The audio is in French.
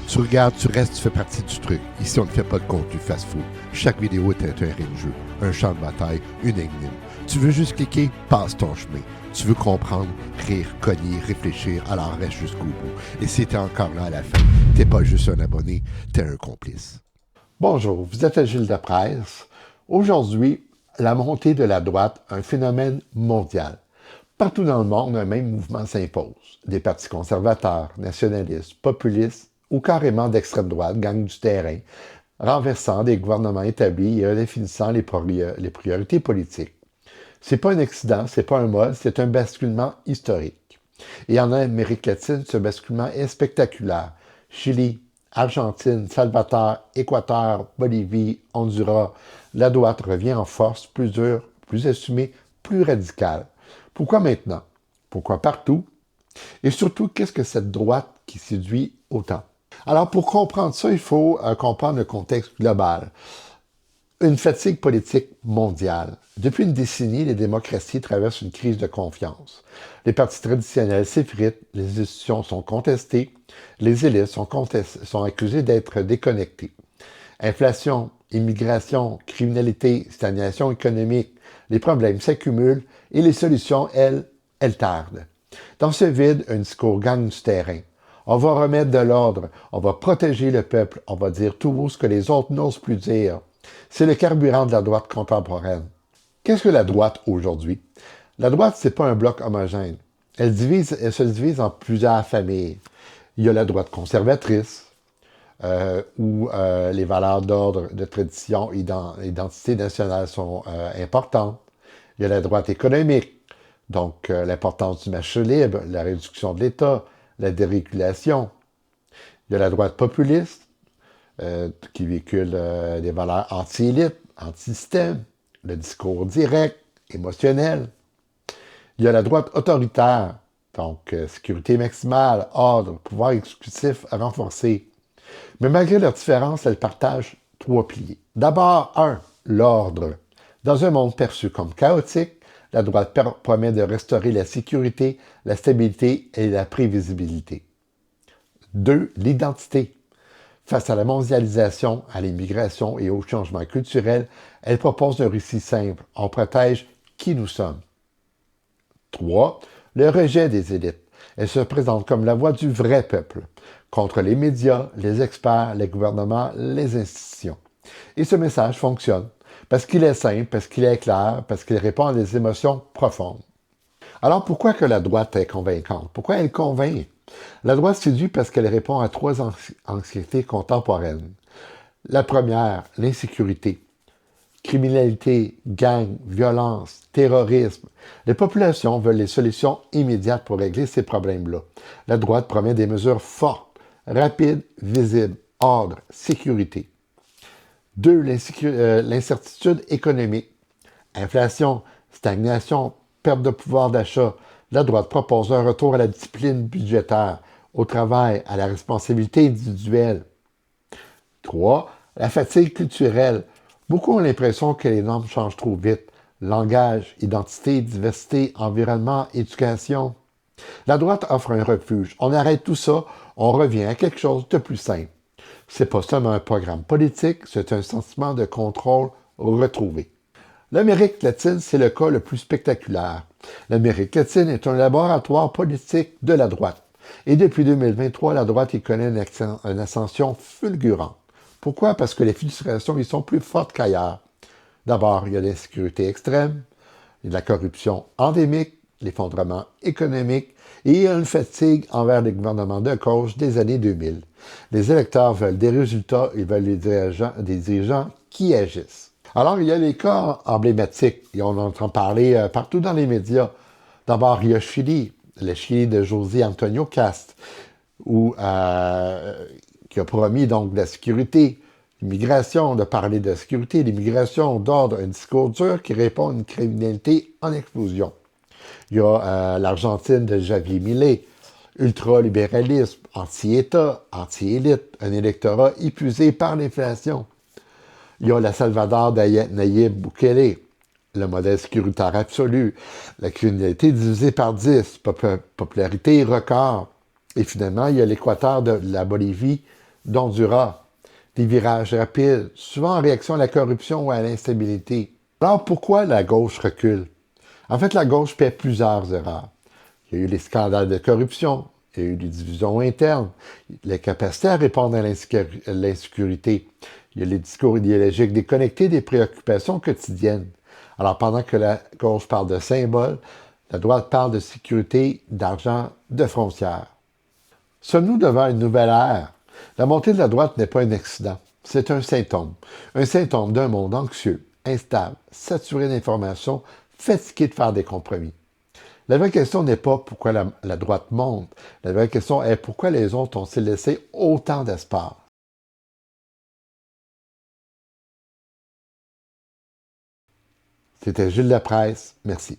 Tu regardes, tu restes, tu fais partie du truc. Ici, on ne fait pas de contenu fast-food. Chaque vidéo est un terrain de jeu, un champ de bataille, une énigme. Tu veux juste cliquer, passe ton chemin. Tu veux comprendre, rire, cogner, réfléchir, alors reste jusqu'au bout. Et si t'es encore là à la fin, t'es pas juste un abonné, t'es un complice. Bonjour, vous êtes à Gilles de Presse. Aujourd'hui, la montée de la droite, un phénomène mondial. Partout dans le monde, un même mouvement s'impose. Des partis conservateurs, nationalistes, populistes ou carrément d'extrême droite gagnent du terrain, renversant des gouvernements établis et redéfinissant les priorités politiques. C'est pas un accident, c'est pas un mode, c'est un basculement historique. Et en Amérique latine, ce basculement est spectaculaire. Chili, Argentine, Salvador, Équateur, Bolivie, Honduras, la droite revient en force, plus dure, plus assumée, plus radicale. Pourquoi maintenant? Pourquoi partout? Et surtout, qu'est-ce que cette droite qui séduit autant? Alors, pour comprendre ça, il faut comprendre le contexte global. Une fatigue politique mondiale. Depuis une décennie, les démocraties traversent une crise de confiance. Les partis traditionnels s'effritent, les institutions sont contestées, les élites sont accusées d'être déconnectées. Inflation, immigration, criminalité, stagnation économique, les problèmes s'accumulent et les solutions, elles tardent. Dans ce vide, un discours gagne du terrain. On va remettre de l'ordre, on va protéger le peuple, on va dire tout haut ce que les autres n'osent plus dire. C'est le carburant de la droite contemporaine. Qu'est-ce que la droite aujourd'hui? La droite, c'est pas un bloc homogène. Elle se divise en plusieurs familles. Il y a la droite conservatrice, où les valeurs d'ordre, de tradition et d'identité nationale sont importantes. Il y a la droite économique, donc l'importance du marché libre, la réduction de l'État, la dérégulation. Il y a la droite populiste, qui véhicule des valeurs anti-élites, anti-système, le discours direct, émotionnel. Il y a la droite autoritaire, donc sécurité maximale, ordre, pouvoir exécutif renforcé. Mais malgré leurs différences, elles partagent trois piliers. D'abord, l'ordre. Dans un monde perçu comme chaotique, la droite promet de restaurer la sécurité, la stabilité et la prévisibilité. 2, l'identité. Face à la mondialisation, à l'immigration et aux changements culturels, elle propose un récit simple. On protège qui nous sommes. 3. Le rejet des élites. Elle se présente comme la voix du vrai peuple, contre les médias, les experts, les gouvernements, les institutions. Et ce message fonctionne, parce qu'il est simple, parce qu'il est clair, parce qu'il répond à des émotions profondes. Alors pourquoi que la droite est convaincante? Pourquoi elle convainc? La droite séduit parce qu'elle répond à trois anxiétés contemporaines. La première, l'insécurité. Criminalité, gang, violence, terrorisme. Les populations veulent des solutions immédiates pour régler ces problèmes-là. La droite promet des mesures fortes, rapides, visibles, ordre, sécurité. 2, l'incertitude économique. Inflation, stagnation, perte de pouvoir d'achat. La droite propose un retour à la discipline budgétaire, au travail, à la responsabilité individuelle. 3. La fatigue culturelle. Beaucoup ont l'impression que les normes changent trop vite. Langage, identité, diversité, environnement, éducation. La droite offre un refuge. On arrête tout ça, on revient à quelque chose de plus simple. C'est pas seulement un programme politique, c'est un sentiment de contrôle retrouvé. L'Amérique latine, c'est le cas le plus spectaculaire. L'Amérique latine est un laboratoire politique de la droite. Et depuis 2023, la droite y connaît une ascension fulgurante. Pourquoi? Parce que les frustrations y sont plus fortes qu'ailleurs. D'abord, il y a l'insécurité extrême, il y a la corruption endémique, l'effondrement économique et il y a une fatigue envers les gouvernements de gauche des années 2000. Les électeurs veulent des résultats, ils veulent des dirigeants qui agissent. Alors, il y a les cas emblématiques, et on entend parler partout dans les médias. D'abord, il y a Chili, le Chili de José Antonio Cast, qui a promis donc de la sécurité, l'immigration, de parler de sécurité, l'immigration, d'ordre, un discours dur qui répond à une criminalité en explosion. Il y a l'Argentine de Javier Milei, ultralibéralisme, anti-État, anti-élite, un électorat épuisé par l'inflation. Il y a le Salvador de Nayib Bukele, le modèle sécuritaire absolu, la criminalité divisée par 10, popularité record. Et finalement, il y a l'Équateur de la Bolivie d'Honduras, des virages rapides, souvent en réaction à la corruption ou à l'instabilité. Alors pourquoi la gauche recule? En fait, la gauche fait plusieurs erreurs. Il y a eu les scandales de corruption, il y a eu des divisions internes, l'incapacité à répondre à l'insécurité, il y a les discours idéologiques déconnectés des préoccupations quotidiennes. Alors pendant que la gauche parle de symboles, la droite parle de sécurité, d'argent, de frontières. Sommes-nous devant une nouvelle ère? La montée de la droite n'est pas un accident, c'est un symptôme d'un monde anxieux, instable, saturé d'informations, fatigué de faire des compromis. La vraie question n'est pas pourquoi la droite monte, la vraie question est pourquoi les autres ont-ils laissé autant d'espace? C'était Gilles Lapresse, merci.